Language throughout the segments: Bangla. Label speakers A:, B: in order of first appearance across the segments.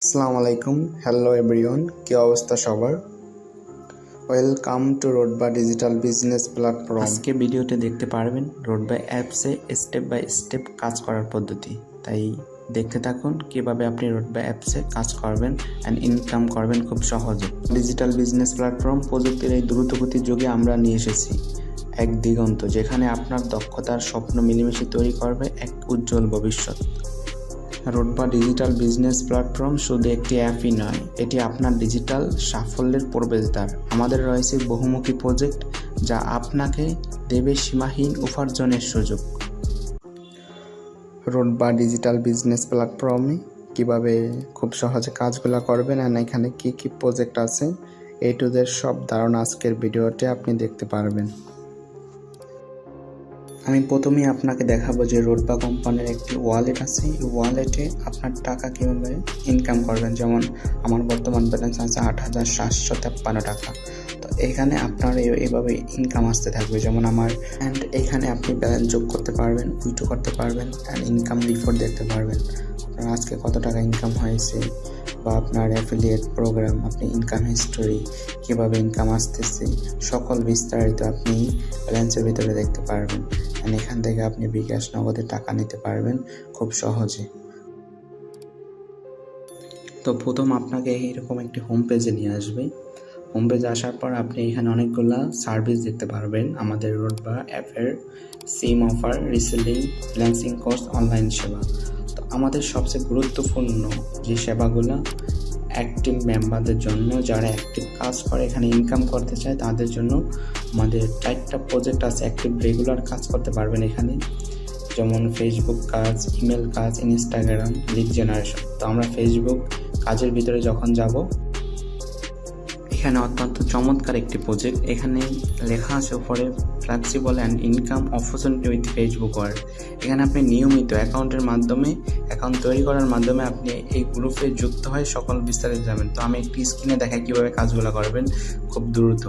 A: আসসালামু আলাইকুম, হ্যালো এভরিওয়ান, কি অবস্থা সবার? ওয়েলকাম টু রোডবা ডিজিটাল বিজনেস প্ল্যাটফর্ম। আজকে ভিডিওতে দেখতে পারবেন রোডবা অ্যাপসে স্টেপ বাই স্টেপ কাজ করার পদ্ধতি। তাই দেখতে থাকুন কিভাবে আপনি রোডবা অ্যাপসে কাজ করবেন অ্যান্ড ইনকাম করবেন খুব সহজে। ডিজিটাল বিজনেস প্ল্যাটফর্ম প্রযুক্তির এই দ্রুতগতির যুগে আমরা নিয়ে এসেছি এক দিগন্ত, যেখানে আপনার দক্ষতার স্বপ্ন মিলেমিশে তৈরি করবে এক উজ্জ্বল ভবিষ্যৎ। রোডবা ডিজিটাল বিজনেস প্ল্যাটফর্ম শুধু একটি অ্যাপই নয়, এটি আপনার ডিজিটাল সাফল্যের প্রবেশদ্বার। আমাদের রয়েছে বহুমুখী প্রজেক্ট যা আপনাকে দেবে সীমাহীন উপার্জনের সুযোগ। রোডবা ডিজিটাল বিজনেস প্ল্যাটফর্মে কীভাবে খুব সহজে কাজগুলো করবেন আর এখানে কী কী প্রজেক্ট আছে এ টু জেড সব ধারণা আজকের ভিডিওতে আপনি দেখতে পারবেন। আমি প্রথমেই আপনাকে দেখাবো যে রোডবা কোম্পানির একটি ওয়ালেট আছে। এই ওয়ালেটে আপনার টাকা কীভাবে ইনকাম করবেন। যেমন আমার বর্তমান ব্যালেন্স আছে 8,753 টাকা। তো এখানে আপনার এইভাবে ইনকাম আসতে থাকবে। যেমন আমার এখানে আপনি ব্যালেন্স যোগ করতে পারবেন, উইথড্র করতে পারবেন অ্যান্ড ইনকাম রিপোর্ট দেখতে পারবেন। আপনার আজকে কত টাকা ইনকাম হয়েছে বা আপনার অ্যাফিলিয়েট প্রোগ্রাম, আপনি ইনকাম হিস্টোরি, কীভাবে ইনকাম আসতেছে, সকল বিস্তারিত আপনি ব্যালেন্সের ভিতরে দেখতে পারবেন। এখান থেকে আপনি বিকাশ নগদে টাকা নিতে পারবেন খুব সহজে। তো প্রথম আপনাকে এইরকম একটি হোম পেজে নিয়ে আসবে। হোম পেজে আসার পর আপনি এখানে অনেকগুলো সার্ভিস দেখতে পারবেন। আমাদের রোডবা অ্যাপের SIM offer, reselling, freelancing course, online সেবা। তো আমাদের সবচেয়ে গুরুত্বপূর্ণ যে সেবাগুলো অ্যাক্টিভ মেম্বারদের জন্য, যারা অ্যাক্টিভ কাজ করে এখানে ইনকাম করতে চায় তাদের জন্য আমাদের 4টা প্রজেক্ট আছে। অ্যাক্টিভ রেগুলার কাজ করতে পারবেন এখানে, যেমন ফেসবুক কাজ, ইমেল কাজ, ইনস্টাগ্রাম, লিড জেনারেশন। তো আমরা ফেসবুক কাজের ভিতরে যখন যাব, এখানে অত্যন্ত চমৎকার একটি প্রজেক্ট। এখানে লেখা আছে উপরে flexible and income opportunity with Facebook world. এখানে আপনি নিয়মিত অ্যাকাউন্ট তৈরি করার মাধ্যমে আপনি এই গ্রুপে যুক্ত হয়ে সকল বিস্তারিত যাবেন। তো আমি একটি স্ক্রিনে দেখাই কীভাবে কাজগুলো করবেন খুব দ্রুত।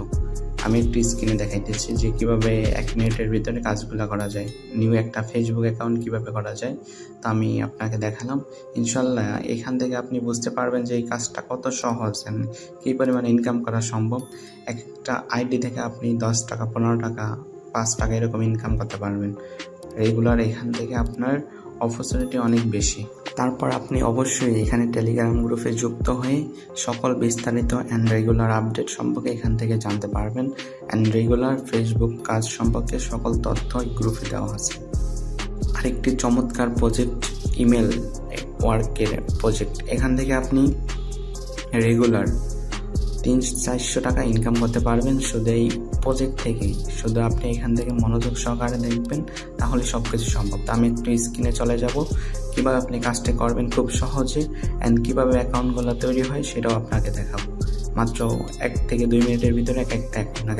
A: আমি একটু স্ক্রিনে দেখাইতেছি যে কীভাবে 1 মিনিটের ভিতরে কাজগুলো করা যায়, নিউ একটা ফেসবুক অ্যাকাউন্ট কীভাবে করা যায়। তো আমি আপনাকে দেখালাম। ইনশাল্লাহ এখান থেকে আপনি বুঝতে পারবেন যে এই কাজটা কত সহজ, কী পরিমাণে ইনকাম করা সম্ভব। একটা আইডি থেকে আপনি 10 টাকা, 15 টাকা, 5 টাকা এরকম ইনকাম করতে পারবেন রেগুলার। এখান থেকে আপনার অপরচুনিটি অনেক বেশি। তারপর আপনি অবশ্যই এখানে টেলিগ্রাম গ্রুপে যুক্ত হয়ে সকল বিস্তারিত অ্যান্ড রেগুলার আপডেট সম্পর্কে এখান থেকে জানতে পারবেন। অ্যান্ড রেগুলার ফেসবুক কাজ সম্পর্কে সকল তথ্য এই গ্রুপে দেওয়া আছে। আরেকটি চমৎকার প্রজেক্ট ইমেল ওয়ার্কের প্রজেক্ট। এখান থেকে আপনি রেগুলার 300-400 টাকা ইনকাম করতে পারবেন শুধু এই প্রজেক্ট থেকেই। শুধু আপনি এখান থেকে মনোযোগ সহকারে দেখবেন, তাহলে সব কিছু সম্ভব। তো আমি একটু স্ক্রিনে চলে যাব, কীভাবে আপনি কাজটা করবেন খুব সহজে অ্যান্ড কীভাবে অ্যাকাউন্টগুলো তৈরি হয় সেটাও আপনাকে দেখাবো। মাত্র 1 থেকে 2 মিনিটের ভিতরে এক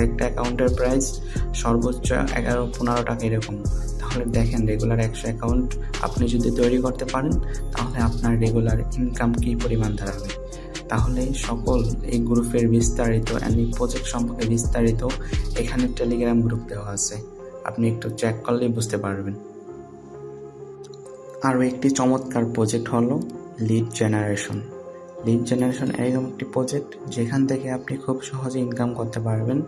A: একটা অ্যাকাউন্টের প্রাইস সর্বোচ্চ 11-15 টাকা এরকম। তাহলে দেখেন রেগুলার 100 অ্যাকাউন্ট আপনি যদি তৈরি করতে পারেন তাহলে আপনার রেগুলার ইনকাম কী পরিমাণ দাঁড়াবে। তাহলে সকল এই গ্রুপের বিস্তারিত অ্যান্ড এই প্রজেক্ট সম্পর্কে বিস্তারিত এখানে টেলিগ্রাম গ্রুপ দেওয়া আছে, আপনি একটু চেক করলেই বুঝতে পারবেন। আরও একটি চমৎকার প্রজেক্ট হলো লিড জেনারেশন। লিড জেনারেশন এরকম একটি প্রজেক্ট যেখান থেকে আপনি খুব সহজে ইনকাম করতে পারবেন।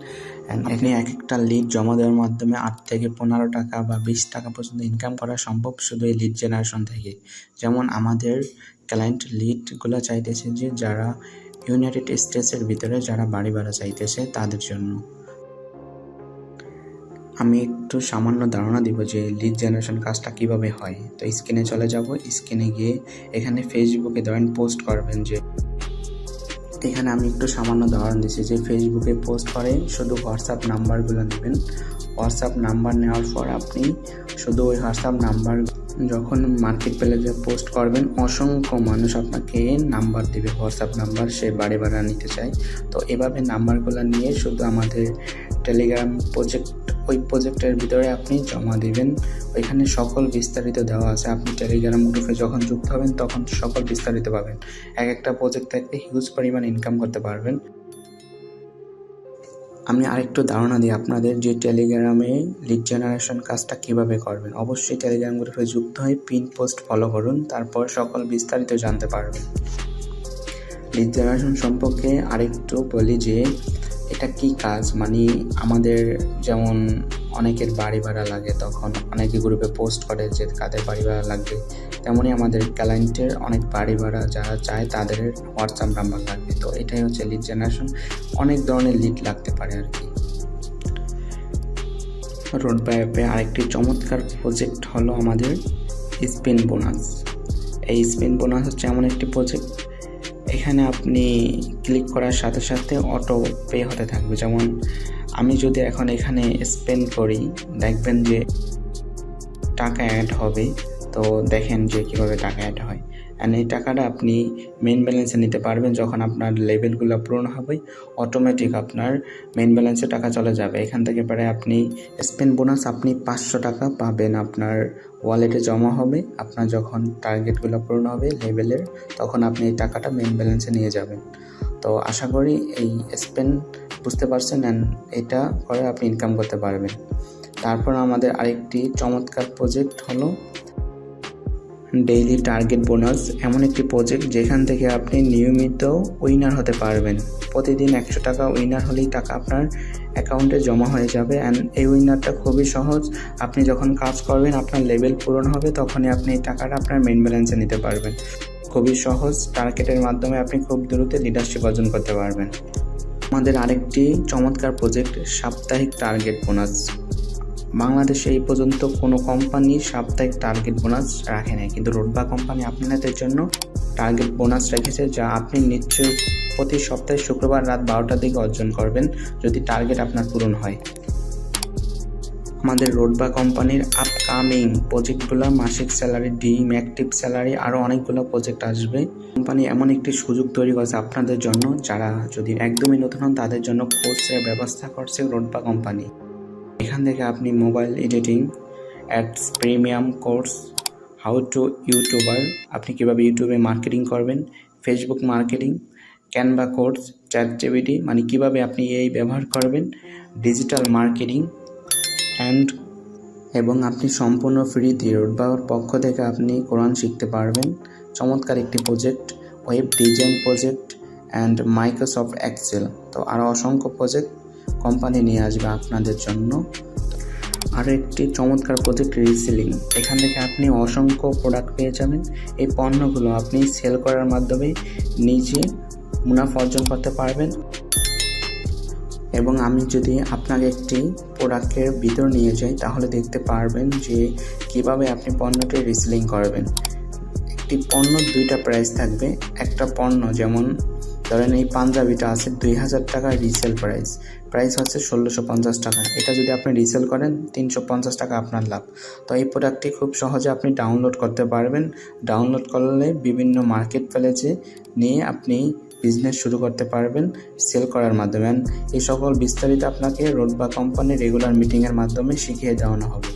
A: অ্যান্ড আপনি এক একটা লিড জমা দেওয়ার মাধ্যমে 8 থেকে 15 টাকা বা 20 টাকা পর্যন্ত ইনকাম করা সম্ভব শুধু এই লিড জেনারেশন থেকে। যেমন আমাদের ক্লায়েন্ট লিডগুলো চাইতেছে যে যারা ইউনাইটেড স্টেটসের ভিতরে যারা বাড়ি ভাড়া চাইতেছে তাদের জন্য। আমি একটু সামান্য ধারণা দিব যে লিড জেনারেশন কাজটা কিভাবে হয়। তো স্ক্রিনে চলে যাব, স্ক্রিনে গিয়ে এখানে ফেসবুকে ধরেন পোস্ট করবেন। যে এখানে আমি একটু সামান্য উদাহরণ দিচ্ছি যে ফেসবুকে পোস্ট করে শুধু হোয়াটসঅ্যাপ নাম্বারগুলো নেবেন। হোয়াটসঅ্যাপ নাম্বার নেওয়ার পর আপনি শুধু ওই হোয়াটসঅ্যাপ নাম্বার যখন মার্কেট প্লেসে পোস্ট করবেন, অসংখ্য মানুষ আপনাকে নাম্বার দেবে, হোয়াটসঅ্যাপ নাম্বার, সে বাড়ি ভাড়া নিতে চায়। তো এভাবে নাম্বারগুলো নিয়ে শুধু আমাদের টেলিগ্রাম প্রজেক্ট, ওই প্রজেক্টের ভিতরে আপনি জমা দিবেন। ওইখানে সকল বিস্তারিত দেওয়া আছে। আপনি টেলিগ্রাম গ্রুপে যখন যুক্ত হবেন তখন সকল বিস্তারিত পাবেন। এক একটা প্রজেক্ট থেকে হিউজ পরিমাণ ইনকাম করতে পারবেন। আমি আরেকটু ধারণা দিই আপনাদের যে টেলিগ্রামে লিড জেনারেশন কাজটা কীভাবে করবেন। অবশ্যই টেলিগ্রাম গ্রুপে যুক্ত হয়ে পিন পোস্ট ফলো করুন, তারপর সকল বিস্তারিত জানতে পারবেন। লিড জেনারেশন সম্পর্কে আরেকটু বলি যে এটা কি কাজ, মানে আমাদের যেমন অনেকের বাড়ি ভাড়া লাগে, তখন অনেকে গ্রুপে পোস্ট করে যে কাদের বাড়ি ভাড়া লাগবে, তেমনই আমাদের ক্লায়েন্টের অনেক বাড়ি ভাড়া যারা চায় তাদের হোয়াটসঅ্যাপ নাম্বার লাগবে। তো এটাই হচ্ছে লিড জেনারেশন, অনেক ধরনের লিড লাগতে পারে আর কি। রোডবা অ্যাপে আরেকটি চমৎকার প্রজেক্ট হলো আমাদের স্পিন বোনাস। এই স্পিন বোনাস হচ্ছে এমন একটি প্রজেক্ট, এখানে আপনি ক্লিক করার সাথে সাথে অটো পে হতে থাকবে। যেমন আমি যদি এখন এখানে স্পেন্ড করি, দেখবেন যে টাকা অ্যাড হবে। তো দেখেন যে কীভাবে টাকা অ্যাড হয়, অ্যান্ড এই টাকাটা আপনি মেইন ব্যালেন্সে নিতে পারবেন। যখন আপনার লেভেলগুলো পূরণ হবে অটোমেটিক আপনার মেইন ব্যালেন্সে টাকা চলে যাবে। এখান থেকে পরে আপনি স্পেন্ড বোনাস আপনি 500 টাকা পাবেন, আপনার ওয়ালেটে জমা হবে। আপনার যখন টার্গেটগুলো পূরণ হবে লেভেলের, তখন আপনি এই টাকাটা মেইন ব্যালেন্সে নিয়ে যাবেন। তো আশা করি এই স্পেন্ড বুঝতে পারছেন, অ্যান্ড এটা করে আপনি ইনকাম করতে পারবেন। তারপর আমাদের আরেকটি চমৎকার প্রজেক্ট হলো ডেইলি টার্গেট বোনাস। এমন একটি প্রজেক্ট যেখান থেকে আপনি নিয়মিত উইনার হতে পারবেন। প্রতিদিন 100 টাকা উইনার হলেই টাকা আপনার অ্যাকাউন্টে জমা হয়ে যাবে, অ্যান্ড এই উইনারটা খুবই সহজ। আপনি যখন কাজ করবেন, আপনার লেভেল পূরণ হবে, তখনই আপনি এই টাকাটা আপনার মেইন ব্যালেন্সে নিতে পারবেন। খুবই সহজ, টার্গেটের মাধ্যমে আপনি খুব দ্রুত লিডারশিপ অর্জন করতে পারবেন। আমাদের আরেকটি চমৎকার প্রজেক্ট সাপ্তাহিক টার্গেট বোনাস। বাংলাদেশে এই পর্যন্ত কোনো কোম্পানি সাপ্তাহিক টার্গেট বোনাস রাখে নাই, কিন্তু রোডবা কোম্পানি আপনাদের জন্য টার্গেট বোনাস রেখেছে, যা আপনি নিশ্চয়ই প্রতি সপ্তাহে শুক্রবার রাত 12টার দিকে অর্জন করবেন যদি টার্গেট আপনার পূরণ হয়। আমাদের রোডবা কোম্পানির আপকামিং প্রজেক্টগুলো মাসিক স্যালারি, ডিম, অ্যাক্টিভ স্যালারি, আরও অনেকগুলো প্রজেক্ট আসবে। কোম্পানি এমন একটি সুযোগ তৈরি করছে আপনাদের জন্য, যারা যদি একদমই নতুন হন তাদের জন্য কোর্সের ব্যবস্থা করছে রোডবা কোম্পানি। এখান থেকে আপনি mobile editing, ads, premium course, how to YouTuber, আপনি কীভাবে ইউটিউবে মার্কেটিং করবেন, Facebook marketing, Canva course, ChatGPT মানে কীভাবে আপনি এই ব্যবহার করবেন, ডিজিটাল মার্কেটিং এবং আপনি সম্পূর্ণ ফ্রিতে রোডবার পক্ষ থেকে আপনি কোরআন শিখতে পারবেন। চমৎকার একটি project, web design project and Microsoft Excel. তো আরও অসংখ্য প্রজেক্ট কোম্পানি নিয়ে আসবে আপনাদের জন্য। আরও একটি চমৎকার প্রজেক্ট রিসেলিং। এখান থেকে আপনি অসংখ্য প্রোডাক্ট পেয়ে যাবেন। এই পণ্যগুলো আপনি সেল করার মাধ্যমে নিজে মুনাফা অর্জন করতে পারবেন। এবং আমি যদি আপনাকে একটি প্রোডাক্টের ভিতর নিয়ে যাই, তাহলে দেখতে পারবেন যে কিভাবে আপনি পণ্যটি রিসেলিং করবেন। একটি পণ্য দুইটা প্রাইস থাকবে। একটা পণ্য যেমন ধরেন এই পাঞ্জাবিটা আছে 2000 টাকা রিসেল প্রাইস হচ্ছে 1650 টাকা। এটা যদি আপনি রিসেল করেন 350 টাকা আপনার লাভ। তো এই প্রোডাক্টটি খুব সহজে আপনি ডাউনলোড করতে পারবেন। ডাউনলোড করলে বিভিন্ন মার্কেট প্লেসে নিয়ে আপনি বিজনেস শুরু করতে পারবেন সেল করার মাধ্যমে। এই সকল বিস্তারিত আপনাকে রোডবা কোম্পানির রেগুলার মিটিংয়ের মাধ্যমে শিখিয়ে দেওয়ানো হবে।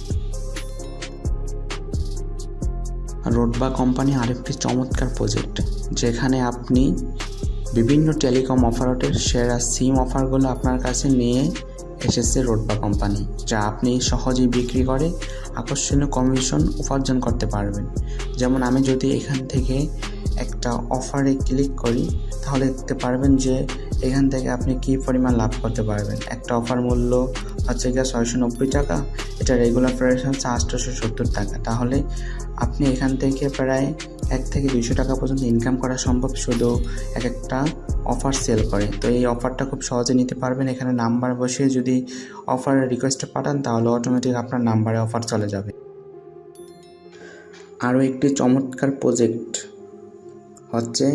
A: রোডবা কোম্পানি আরেকটি চমৎকার প্রজেক্ট, যেখানে আপনি বিভিন্ন টেলিকম অপারেটরের সেরা সিম অফারগুলো আপনার কাছে নিয়ে এসেছে রোডবা কোম্পানি, যা আপনি সহজেই বিক্রি করে আকর্ষণীয় কমিশন উপার্জন করতে পারবেন। যেমন আমি যদি এখান থেকে একটা অফারে ক্লিক করি, তাহলে দেখতে পারবেন যে এখান থেকে আপনি কী পরিমাণ লাভ করতে পারবেন। একটা অফার মূল্য হচ্ছে গিয়ে 690 টাকা, এটা রেগুলার প্রাইস হচ্ছে 870 টাকা। তাহলে আপনি এখান থেকে প্রায় 1 থেকে 200 টাকা পর্যন্ত ইনকাম করা সম্ভব শুধু একটা অফার সেল করে। তো এই অফারটা খুব সহজে নিতে পারবেন। এখানে নাম্বার বসিয়ে যদি অফারের রিকোয়েস্টে পাঠান, তাহলে অটোমেটিক আপনার নাম্বারে অফার চলে যাবে। আরও একটি চমৎকার প্রজেক্ট হচ্ছে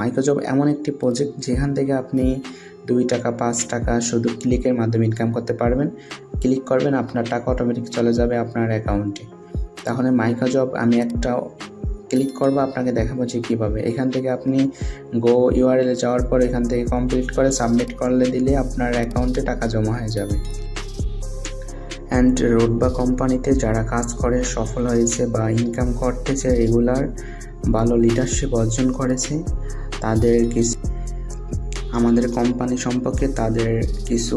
A: মাইক্রোজব এমন একটি প্রজেক্ট যেখান থেকে আপনি 2 টাকা 5 টাকা শুধু ক্লিকের মাধ্যমে ইনকাম করতে পারবেন। ক্লিক করবেন, আপনার টাকা অটোমেটিক চলে যাবে আপনার অ্যাকাউন্টে। তাহলে মাইক্রোজব আমি একটা ক্লিক করবো, আপনাকে দেখাবো যে কীভাবে। এখান থেকে আপনি গো ইউআরএলে যাওয়ার পর এখান থেকে কমপ্লিট করে সাবমিট করলে দিলে আপনার অ্যাকাউন্টে টাকা জমা হয়ে যাবে। অ্যান্ড রোডবা কোম্পানিতে যারা কাজ করে সফল হয়েছে বা ইনকাম করতেছে, রেগুলার ভালো লিডারশিপ অর্জন করেছে, তাদের কিছু আমাদের কোম্পানি সম্পর্কে তাদের কিছু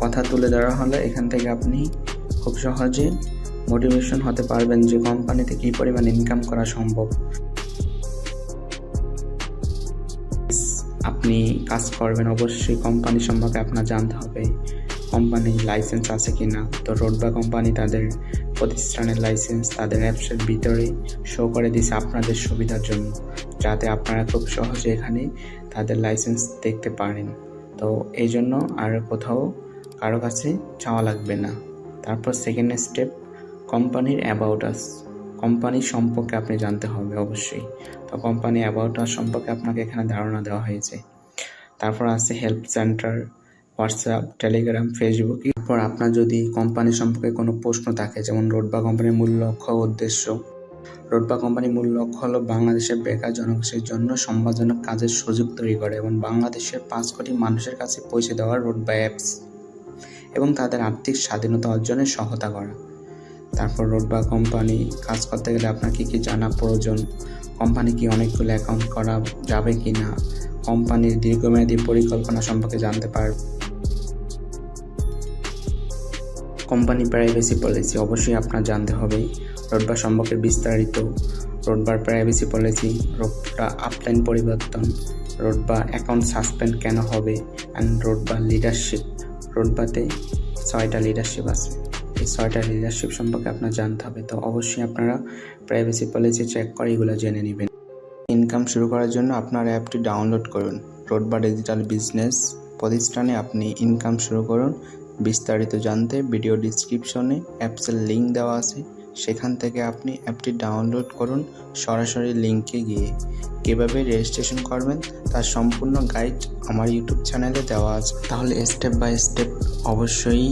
A: কথা তুলে ধরা হলো। এখান থেকে আপনি খুব সহজে মোটিভেশন হতে পারবেন যে কোম্পানিতে কী পরিমাণ ইনকাম করা সম্ভব। আপনি কাজ করবেন, অবশ্যই কোম্পানি সম্পর্কে আপনার জানতে হবে কোম্পানির লাইসেন্স আছে কি না। তো রোডবা কোম্পানি তাদের প্রতিষ্ঠানের লাইসেন্স তাদের অ্যাপসের ভিতরে শো করে দিয়েছে আপনাদের সুবিধার জন্য, যাতে আপনারা খুব সহজে এখানে তাদের লাইসেন্স দেখতে পারেন। তো এই জন্য আর কোথাও কারো কাছে যাওয়া লাগবে না। তারপর সেকেন্ড স্টেপ, কোম্পানির অ্যাবাউট আস। কোম্পানি সম্পর্কে আপনি জানতে হবে অবশ্যই। তো কোম্পানি অ্যাবাউট আস সম্পর্কে আপনাকে এখানে ধারণা দেওয়া হয়েছে। তারপর আছে help centre, WhatsApp, Telegram, Facebook. এরপর আপনার যদি কোম্পানি সম্পর্কে কোনো প্রশ্ন থাকে, যেমন রোডবা কোম্পানির মূল লক্ষ্য ও উদ্দেশ্য। রোডবা কোম্পানির মূল লক্ষ্য হলো বাংলাদেশের বেকার জনগোষ্ঠীর জন্য সম্মানজনক কাজের সুযোগ তৈরি করে এবং বাংলাদেশের 5 কোটি মানুষের কাছে পৌঁছে দেওয়া রোডবা অ্যাপস এবং তাদের আর্থিক স্বাধীনতা অর্জনে সহায়তা করা। তারপর রোডবা কোম্পানি কাজ করতে গেলে আপনার কী কী জানা প্রয়োজন, কোম্পানি কি অনেকগুলো অ্যাকাউন্ট করা যাবে কি না, কোম্পানির দীর্ঘমেয়াদী পরিকল্পনা সম্পর্কে জানতে পারবে। কোম্পানি প্রাইভেসি পলিসি অবশ্যই আপনার জানতে হবে রোডবা সম্পর্কে বিস্তারিত। রোডবার প্রাইভেসি পলিসি, রোডবা আপলাইন পরিবর্তন, রোডবা অ্যাকাউন্ট সাসপেন্ড কেন হবে, অ্যান্ড রোডবা লিডারশিপ। রোডবাতে 6টা লিডারশিপ আছে, এই 6টা লিডারশিপ সম্পর্কে আপনার জানতে হবে। তো অবশ্যই আপনারা প্রাইভেসি পলিসি চেক করে এগুলো জেনে নেবেন। ইনকাম শুরু করার জন্য আপনার অ্যাপটি ডাউনলোড করুন। রোডবা ডিজিটাল বিজনেস প্রতিষ্ঠানে আপনি ইনকাম শুরু করুন। বিস্তারিত জানতে ভিডিও ডিসক্রিপশনে অ্যাপসের লিঙ্ক দেওয়া আছে, সেখান থেকে আপনি অ্যাপটি ডাউনলোড করুন। সরাসরি লিঙ্কে গিয়ে কীভাবে রেজিস্ট্রেশন করবেন তার সম্পূর্ণ গাইড আমার ইউটিউব চ্যানেলে দেওয়া আছে। তাহলে স্টেপ বাই স্টেপ অবশ্যই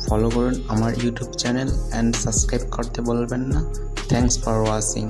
A: ফলো করুন আমার ইউটিউব চ্যানেল অ্যান্ড সাবস্ক্রাইব করতে বলবেন না। Thanks for watching.